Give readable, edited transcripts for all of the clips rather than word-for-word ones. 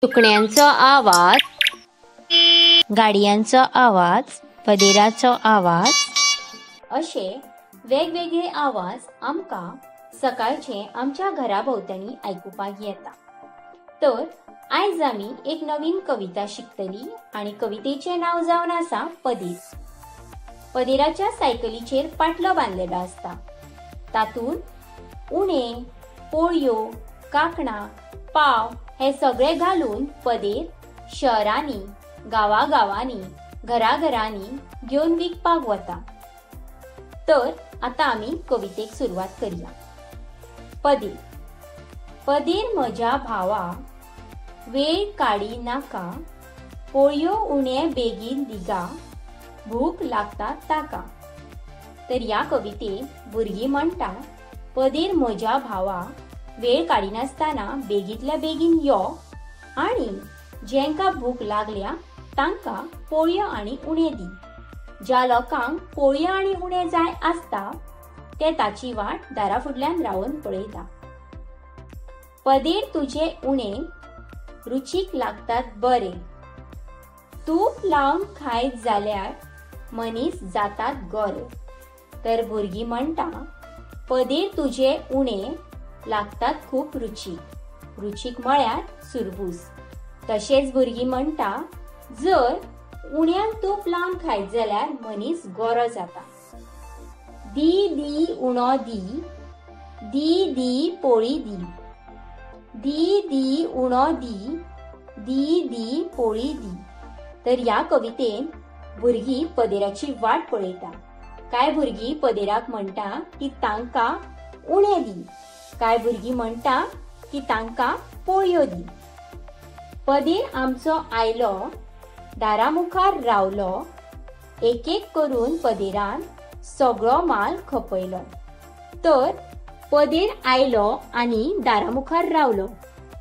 सुकण्यांचो आवाज, गाडयांचो आवाज, पदेराचो आवाज अशे वेगवेगळे आवाज आमकां सकाळचे आमच्या घरा भोवतणी आयकुपाक येता। तर आयज आमी एक नवीन कविता शिकतली आणि कवितेचे नाव जावन आसा पदीर। पदिराच्या सायकलीचेर पाटलो बांदलेलो आसता। तातूंत उणे, पोळयो, कांकणां, पाव हे सगळे घालून पदीर शहरांनी, गावागावांनी, घराघरांनी घेवन विकपाक वता। तर आता आमी कवितेक सुरवात करूया। पदीर। पदीर म्हज्या भावा, वेळ काडी नाका, पोळयो उणे बेगीन दिगा, भूक लागता ताका। तर ह्या कवितेक भुरगीं म्हणटा, पदीर म्हज्या भावा, वेळ काडिनासतना बेगींतल्या बेगीन यो आणि जेंका भूक लागल्या तांकां पोळयो आनी उणे दी। ज्या लोकांक पोळयो आनी उणे जाय आसता ते ताची वाट दारा फुडल्यान रावन पळयता। पदीर तुजे उणे रुचीक लागतात बरे, तूप लावन खायत जाल्यार मनीस जातात गोरे। तर भुरगीं म्हणटा, पदीर तुजे उणे लागतात खूप रुचीक। रुचीक म्हळ्यार सुरबूस। तशेंच भुरगीं म्हणटा, जर उण्याक तूप लावन खायत जाल्यार मनीस गोरो जाता। दी दी उणो दी, दी दी पोळी दी, दी दी उणो दी, दी दी पोळी दी। तर ह्या कवितेन भुरगीं पदेराची वाट पळयता। कांय भुरगीं पदेराक म्हणटा की तांकां उणे दी, कांय भुरगीं म्हणटा की तांकां पोळयो दी। पदीर आमचो आयलो, दारा मुखार रावलो, एक एक करून पदिरान सगळो माल खपयलो। तर पदीर आयलो आनी दारा मुखार रावलो।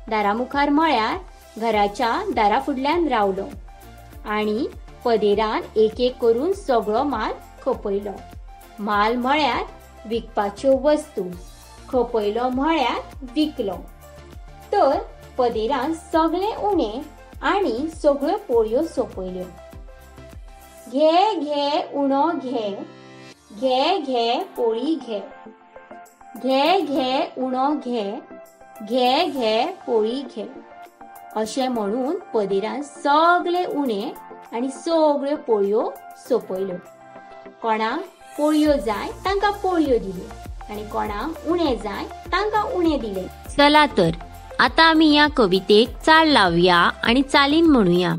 दारा मुखार म्हळ्यार घराच्या दारा फुडल्यान रावलो आनी पदिरान एक एक करून सगळो माल खपयलो। माल म्हळ्यार विकपाच्यो वस्तू, खपयलो म्हळ्यार विकलो। तर पदिरान सगळे उणे आनी सगळ्यो पोळयो सोंपयल्यो। घे घे उणो घे, घे घे पोळी घे, घे घे उणो घे, घे घे पोळी घे। अशें म्हणून पदिरान सगळे उणे आनी सगळ्यो पोळयो सोंपयल्यो। कोणाक पोळयो जाय तांकां पोळयो दिल्यो आनी कोणाक उणे जाय तांकां उणे दिले। चला तर आता आमी ह्या कवितेक चाल लावया आनी चालीन म्हणुया।